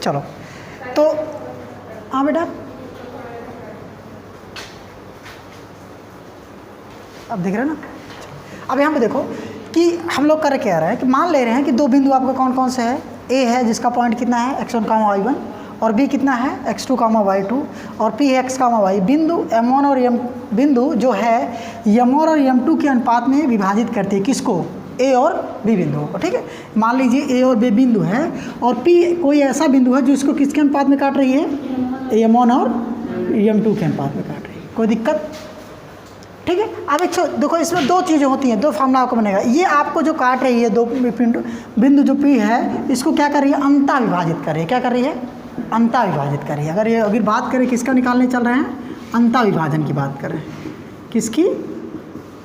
चलो तो हाँ बेटा, अब देख रहे हैं ना। अब यहाँ पे देखो कि हम लोग कर क्या रहे हैं कि मान ले रहे हैं कि दो बिंदु आपका कौन कौन से है। ए है जिसका पॉइंट कितना है x1, y1 और b कितना है x2, y2 और p है x, y। बिंदु m1 और m बिंदु जो है m1 और m2 के अनुपात में विभाजित करती है किसको, a और b बिंदुओं को। ठीक है, मान लीजिए a और b बिंदु है और p कोई ऐसा बिंदु है जो इसको किसके अनुपात में काट रही है, m1 और m2 के अनुपात में काट रही है। कोई दिक्कत? ठीक है। अब एक देखो इसमें दो चीज़ें होती हैं, दो फार्मूला आपको बनेगा। ये आपको जो काट रही है दो बिंदु जो P है इसको क्या कर रही है, अंता विभाजित कर रही है। क्या कर रही है, अंता विभाजित कर रही है। अगर बात करें किसका निकालने चल रहे हैं, अंता विभाजन की बात करें, किसकी,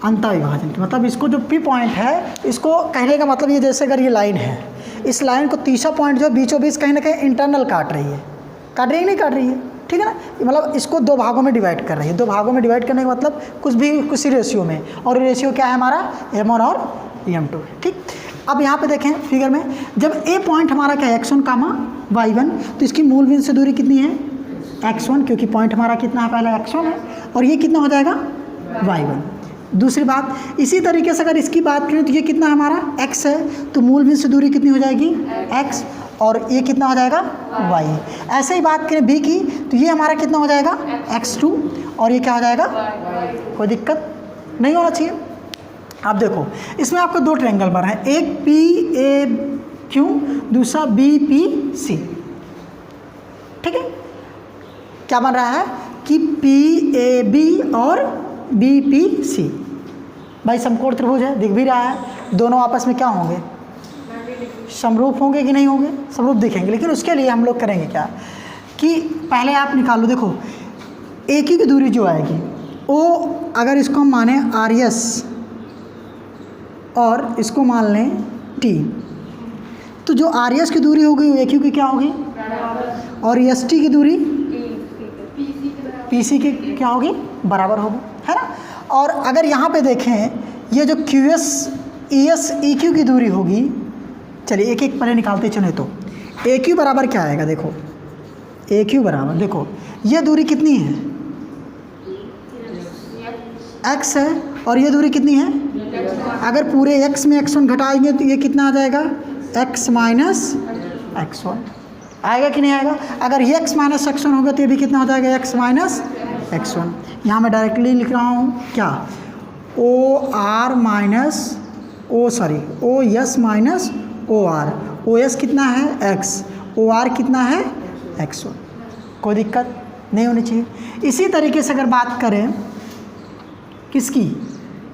अंता विभाजन की। मतलब इसको जो P पॉइंट है इसको कहने का मतलब ये जैसे अगर ये लाइन है, इस लाइन को तीसरा पॉइंट जो बीचों बीच कहीं ना कहीं इंटरनल काट रही है, काट रही है नहीं काट रही है, ठीक है ना। मतलब इसको दो भागों में डिवाइड कर रही है। दो भागों में डिवाइड करने का मतलब कुछ रेशियो में, और रेशियो क्या है हमारा, m1 और m2। ठीक, अब यहाँ पे देखें फिगर में, जब a पॉइंट हमारा क्या है x1, y1, तो इसकी मूल बिंदु से दूरी कितनी है x1, क्योंकि पॉइंट हमारा कितना है पहले x1 है, और ये कितना हो जाएगा y1। दूसरी बात, इसी तरीके से अगर इसकी बात करें तो ये कितना हमारा x है, तो मूल बिंदु से दूरी कितनी हो जाएगी x, और ये कितना हो जाएगा y। ऐसे ही बात करें b की तो ये हमारा कितना हो जाएगा x2, और ये क्या हो जाएगा, कोई दिक्कत नहीं होना चाहिए। अब देखो इसमें आपको दो ट्रायंगल बन रहे हैं, एक PAQ, दूसरा BPC। ठीक है, क्या बन रहा है कि PAB और BPC। भाई समकोण त्रिभुज है, दिख भी रहा है, दोनों आपस में क्या होंगे, समरूप होंगे कि नहीं होंगे, समरूप दिखेंगे। लेकिन उसके लिए हम लोग करेंगे क्या कि पहले आप निकालो, देखो एक ही की दूरी जो आएगी वो, अगर इसको हम माने RS और इसको मान लें T, तो जो RS की दूरी होगी वो AQ की क्या होगी, और ST की दूरी PC की क्या होगी, बराबर होगी, है ना। और अगर यहाँ पे देखें ये जो QS ES EQ की दूरी होगी, चलिए एक एक पहले निकालते चले। तो AQ बराबर क्या आएगा, देखो AQ बराबर, देखो ये दूरी कितनी है x है, और ये दूरी कितनी है, अगर पूरे x में x1 घटाएंगे तो ये कितना आ जाएगा, x माइनस x1 आएगा कि नहीं आएगा। अगर ये x माइनस x1 होगा तो ये भी कितना हो जाएगा, x माइनस x1। यहाँ मैं डायरेक्टली लिख रहा हूँ क्या, OR minus OS minus OR, OS कितना है x, OR कितना है x1। कोई दिक्कत नहीं होनी चाहिए। इसी तरीके से अगर बात करें किसकी,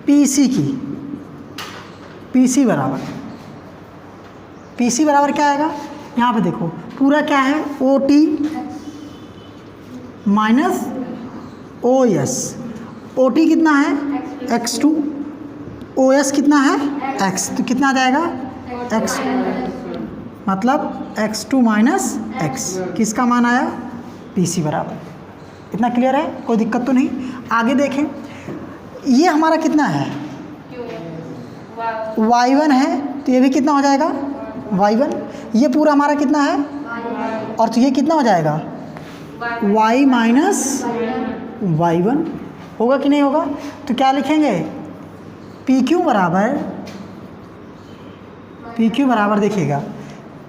PC की, PC बराबर क्या आएगा, यहाँ पे देखो पूरा क्या है, OT माइनस OS। OT कितना है x2, OS कितना है x, तो कितना आ जाएगा x, मतलब x2 माइनस x, किसका मान आया, PC बराबर। इतना क्लियर है, कोई दिक्कत तो नहीं। आगे देखें, ये हमारा कितना है y1 है, तो ये भी कितना हो जाएगा y1। ये पूरा हमारा कितना है, और तो ये कितना हो जाएगा y माइनस y1, होगा कि नहीं होगा। तो क्या लिखेंगे, PQ बराबर देखिएगा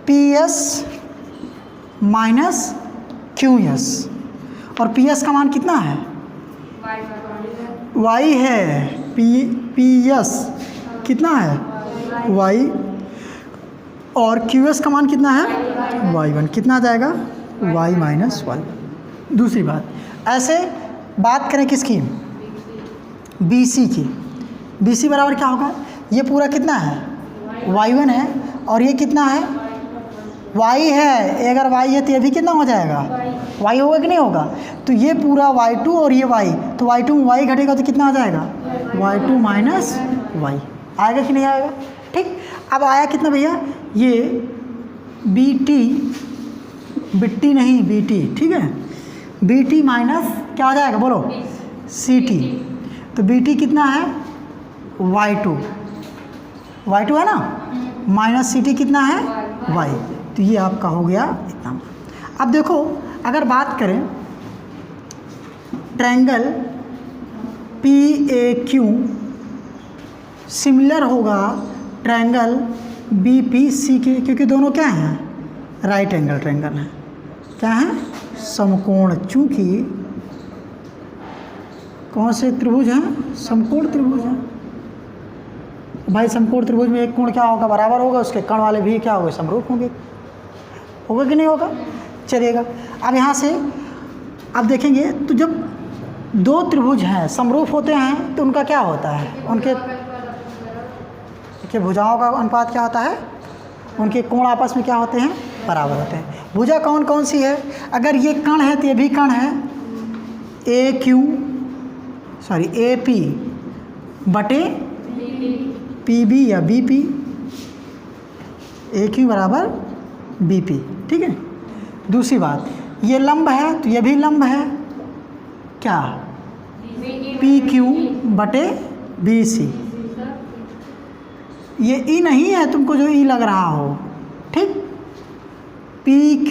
PS माइनस QS, और PS का मान कितना है, y है, PS कितना है y, और QS का मान कितना है y1, कितना आ जाएगा y माइनस y। दूसरी बात, ऐसे बात करें किसकी, BC की, BC बराबर क्या होगा, ये पूरा कितना है y1 है, और ये कितना है y है। अगर y है तो ये भी कितना हो जाएगा y होगा कि नहीं होगा। तो ये पूरा y2 और ये y, तो y2 में y घटेगा तो कितना आ जाएगा y2 माइनस y, आएगा कि नहीं आएगा। ठीक, अब आया कितना भैया, ये बिट्टी नहीं BT, ठीक है, BT माइनस क्या आ जाएगा बोलो CT, तो BT कितना है y2 है ना, माइनस CT कितना है y, तो ये आपका हो गया इतना। अब देखो, अगर बात करें ट्रायंगल PAQ सिमिलर होगा ट्रायंगल BPC के, क्योंकि दोनों क्या हैं, राइट एंगल ट्रायंगल हैं। क्या है, समकोण। चूंकि कौन से त्रिभुज हैं, समकोण त्रिभुज हैं। भाई समकोण त्रिभुज में एक कोण क्या होगा, बराबर होगा, उसके कर्ण वाले भी क्या होंगे, समरूप होंगे। होगा कि नहीं होगा, चलिएगा। अब यहाँ से अब देखेंगे, तो जब दो त्रिभुज हैं समरूप होते हैं तो उनका क्या होता है, उनके भुजाओं का अनुपात क्या होता है, उनके कोण आपस में क्या होते हैं, बराबर होते हैं। भुजा कौन कौन सी है, अगर ये कर्ण है तो ये भी कर्ण है, AP बटे PB या BP, AQ बराबर BP, ठीक है। दूसरी बात, ये लंब है तो ये भी लंब है, क्या, PQ बटे BC। ये E नहीं है तुमको जो E लग रहा हो, ठीक। PQ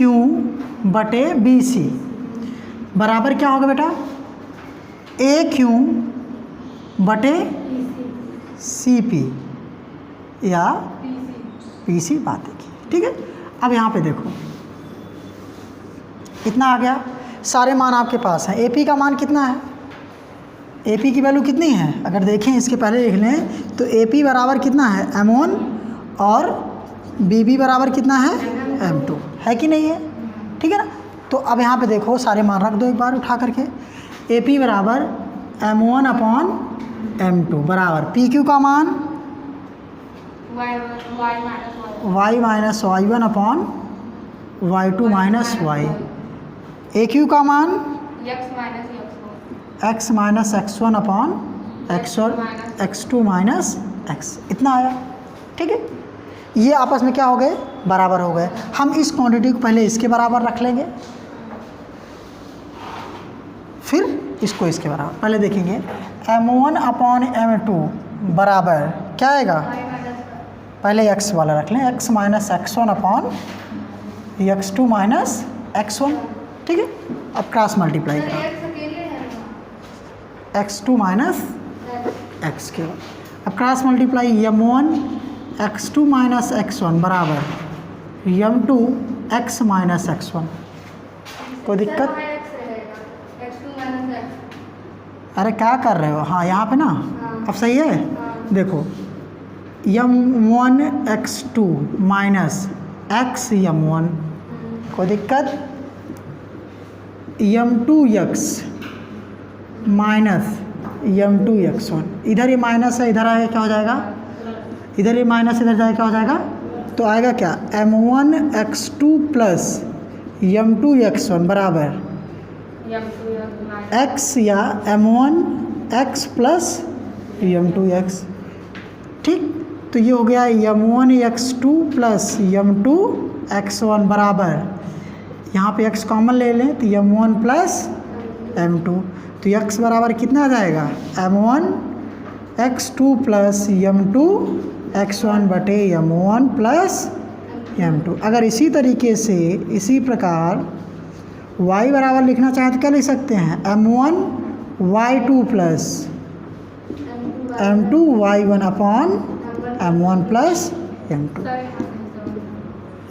बटे BC बराबर क्या होगा बेटा, AQ बटे CP या PC, बात है, ठीक है। अब यहाँ पे देखो, इतना आ गया, सारे मान आपके पास हैं। AP का मान कितना है, AP की वैल्यू कितनी है, अगर देखें इसके पहले लिख लें तो AP बराबर कितना है, M1 और BB बराबर कितना है, M2, है कि नहीं है, ठीक है ना। तो अब यहाँ पे देखो, सारे मान रख दो एक बार उठा करके। AP बराबर M1 अपॉन M2 बराबर PQ का मान y minus y1 upon y2 minus y, AQ का मान x minus x1 upon x2 minus x, इतना आया, ठीक है। ये आपस में क्या हो गए, बराबर हो गए। हम इस क्वांटिटी को पहले इसके बराबर रख लेंगे, फिर इसको इसके बराबर। पहले देखेंगे M1 अपॉन M2 बराबर क्या आएगा, पहले x वाला रख लें, x minus x1 upon x2 minus x1, ठीक है। अब क्रॉस मल्टीप्लाई करो, x2 माइनस x के, अब cross multiply M1 x2 minus x1 बराबर M2 x माइनस x1। कोई दिक्कत, अरे क्या कर रहे हो, हाँ यहाँ पे ना, अब सही है। देखो M1 x2 minus x M1, कोई दिक्कत, M2 x minus M2 x1, इधर ये माइनस है, इधर आएगा क्या हो जाएगा, इधर ये माइनस इधर जाएगा क्या हो जाएगा, तो आएगा क्या, M1 x2 plus M2 x1 बराबर x या M1 x plus M2 x, ठीक। तो ये हो गया M1 x2 plus M2 x1 बराबर, यहाँ पे x कॉमन ले लें तो M1 प्लस M2, तो x बराबर कितना आ जाएगा, M1 x2 plus M2 x1 बटे M1 प्लस M2। अगर इसी तरीके से इसी प्रकार y बराबर लिखना चाहें तो क्या लिख सकते हैं, M1 y2 plus M2 y1 upon M1 plus M2,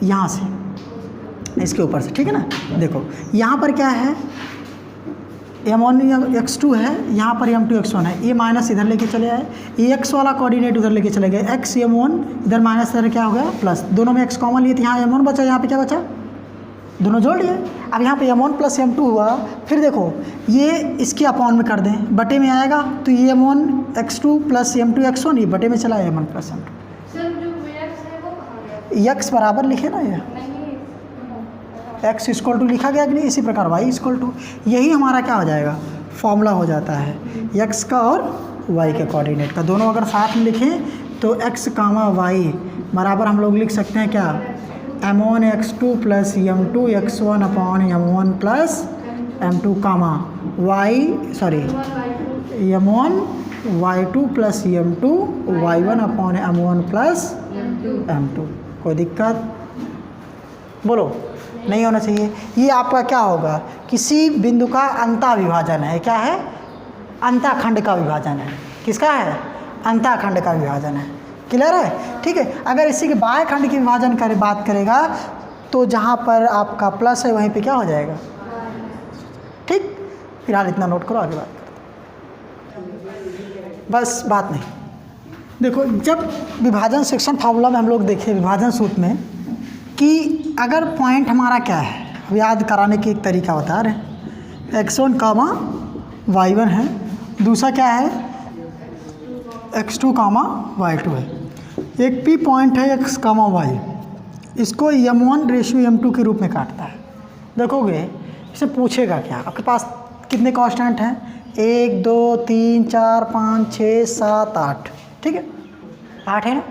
यहाँ से इसके ऊपर से, ठीक है ना। देखो यहाँ पर क्या है, M1 x2 है, यहाँ पर M2 x1 है, ये माइनस इधर लेके चले आए, ये x वाला कोऑर्डिनेट उधर लेके चले गए, x M1 इधर माइनस इधर क्या हो गया प्लस, दोनों में x कॉमन लिए थे, यहाँ M1 बचा, यहाँ पे क्या बचा, दोनों जोड़ लिए। अब यहाँ पे M1 प्लस M2 हुआ, फिर देखो ये इसके अपॉन में कर दें, बटे में आएगा, तो ये M1 x2 plus M2 x1 ये बटे में चला M1 प्लस M2। x बराबर लिखे ना, ये x इक्वल टू लिखा गया कि नहीं, इसी प्रकार y इक्वल टू, यही हमारा क्या हो जाएगा, फॉर्मूला हो जाता है x का और y के कोऑर्डिनेट का, दोनों अगर साथ में लिखें तो x कामा y बराबर हम लोग लिख सकते हैं क्या, M1 x2 plus M2 x1 upon M1 plus M2 कामा M1 y2 plus M2 y1 upon M1 plus M2। कोई दिक्कत, बोलो, नहीं होना चाहिए। ये आपका क्या होगा, किसी बिंदु का अंतःविभाजन है। क्या है, अंतःखंड का विभाजन है। किसका है, अंतःखंड का विभाजन है। क्लियर है, ठीक है। अगर इसी के बाह्य खंड की विभाजन करे बात करेगा तो जहाँ पर आपका प्लस है वहीं पे क्या हो जाएगा, ठीक। फिलहाल इतना नोट करो, आगे बात करो, बस बात नहीं। देखो, जब विभाजन सेक्शन फार्मूला में हम लोग देखे विभाजन सूत्र में कि अगर पॉइंट हमारा क्या है, अब याद कराने की एक तरीका बता रहे हैं। x1 कामा y1 है, दूसरा क्या है x2 कामा y2 है। एक p पॉइंट है x कामा y, इसको m1 रेशियो m2 के रूप में काटता है। देखोगे इसे पूछेगा क्या, आपके पास कितने कांस्टेंट हैं, 1 2 3 4 5 6 7 8, ठीक है, 8 है ना।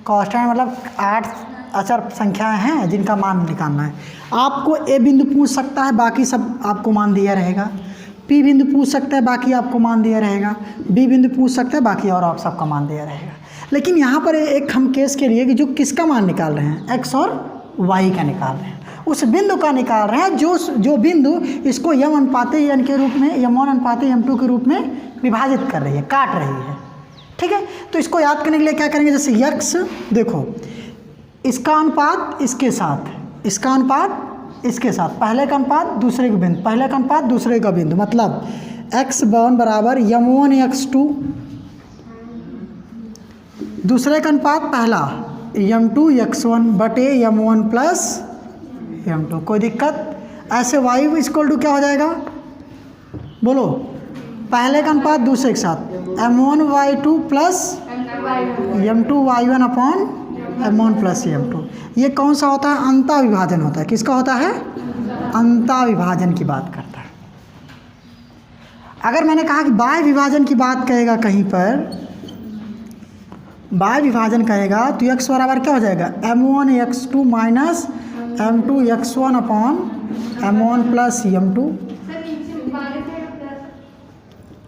कांस्टेंट मतलब 8 अचर संख्याएं हैं जिनका मान निकालना है। आपको ए बिंदु पूछ सकता है, बाकी सब आपको मान दिया रहेगा। पी बिंदु पूछ सकता है, बाकी आपको मान दिया रहेगा। बी बिंदु पूछ सकता है, बाकी और आप सबका मान दिया रहेगा। लेकिन यहाँ पर एक हम केस के लिए कि जो किसका मान निकाल रहे हैं, एक्स और वाई का निकाल रहे हैं, उस बिंदु का निकाल रहे हैं जो बिंदु इसको यम अनुपाते एन के रूप में, यम1 अनुपाते m2 के रूप में विभाजित कर रही है, काट रही है, ठीक है। तो इसको याद करने के लिए क्या करेंगे, जैसे यक्स, देखो इसका अनुपात इसके साथ, इसका अनुपात इसके साथ, पहले का अनुपात दूसरे का बिंदु, पहले का अनुपात दूसरे का बिंदु, मतलब x1 बराबर m1 x2, दूसरे का अनुपात पहला m2 x1 बटे m1 प्लस m2। कोई दिक्कत, ऐसे y इक्वल टू क्या हो जाएगा, बोलो, पहले का अनुपात दूसरे के साथ m1 y2 plus m2 y1 upon m1 plus m2। ये कौन सा होता है, अंतः विभाजन होता है। किसका होता है, अंतः विभाजन की बात करता है। अगर मैंने कहा कि बाह्य विभाजन की बात करेगा, कहीं पर बाह्य विभाजन करेगा तो x बराबर क्या हो जाएगा, m1 x2 minus m2 x1 upon m1 plus m2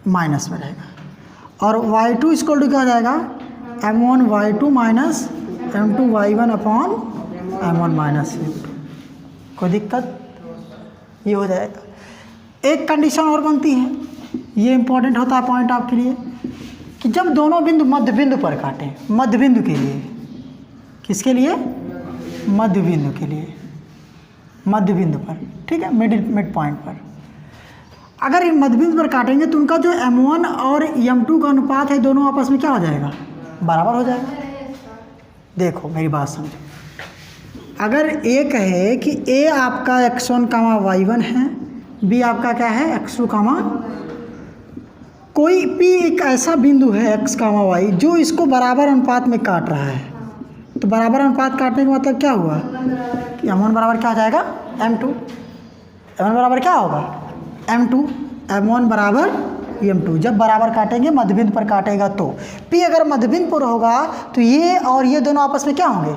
minus में रहेगा। और y2 इक्वल टू क्या हो जाएगा, m1 y2 minus m2 y1 upon m1 minus m2। कोई दिक्कत, ये हो जाएगा। एक कंडीशन और बनती है, ये इंपॉर्टेंट होता है पॉइंट आपके लिए, कि जब दोनों बिंदु मध्य बिंदु पर काटें, मध्य बिंदु के लिए, किसके लिए, मध्य बिंदु के लिए, मध्य बिंदु पर, ठीक है, मिड पॉइंट पर। अगर ये मध्य बिंदु पर काटेंगे तो उनका जो m1 और m2 का अनुपात है, दोनों आपस में क्या हो जाएगा, बराबर हो जाएगा। देखो मेरी बात समझो, अगर ए कहे कि ए आपका x1 कामा y1 है, बी आपका क्या है x2 कामा, कोई पी एक ऐसा बिंदु है x कामा y जो इसको बराबर अनुपात में काट रहा है, तो बराबर अनुपात काटने का मतलब क्या हुआ कि m1 बराबर क्या हो जाएगा, m2, m1 बराबर क्या होगा, m2, m1 बराबर m2। जब बराबर काटेंगे, मध्यबिंदु पर काटेगा तो P अगर मध्यबिंदु पर होगा तो ये और ये दोनों आपस में क्या होंगे,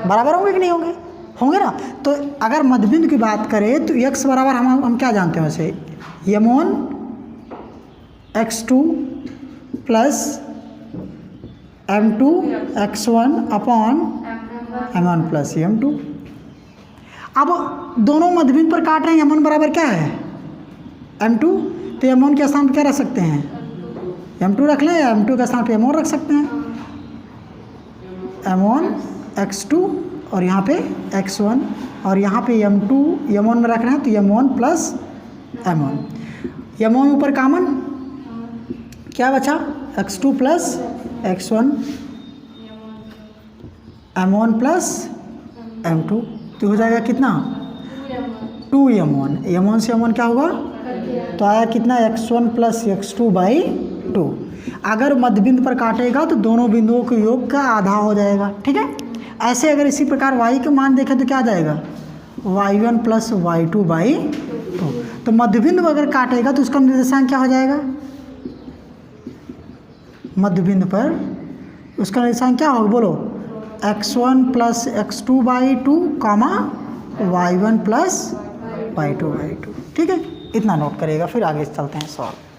बराबर होंगे कि नहीं होंगे, होंगे ना। तो अगर मध्यबिंदु की बात करें तो x बराबर हम क्या जानते हैं वैसे, m1 x2 plus m2 x1 upon m1 plus m2। अब दोनों मध्यबिंदु पर काट रहे हैं, m1 बराबर क्या है, m2, तो m1 के स्थान पर क्या रख सकते हैं, m2 रख लें, या m2 के स्थान पे m1 रख सकते हैं, m1 x2 और यहाँ पे x1, और यहाँ पे m2 m1 में रख रहे हैं तो m1 प्लस m1, m1 ऊपर कॉमन क्या बचा, x2 plus x1 m1 plus m2, तो हो जाएगा कितना, 2m1, m1 से m1 क्या होगा, तो आया कितना, x1 प्लस x2 बाई 2। अगर मध्यबिंदु पर काटेगा तो दोनों बिंदुओं के योग का आधा हो जाएगा, ठीक है। ऐसे अगर इसी प्रकार y के मान देखें तो क्या आ जाएगा, y1 प्लस y2 बाई 2। तो मध्यबिंदु अगर काटेगा तो उसका निर्देशांक क्या हो जाएगा, मध्यबिंदु पर उसका निर्देशांक क्या होगा, बोलो, x1 plus x2 by 2 comma y1 plus y2 by 2, ठीक है। इतना नोट करेगा, फिर आगे चलते हैं सॉल्व।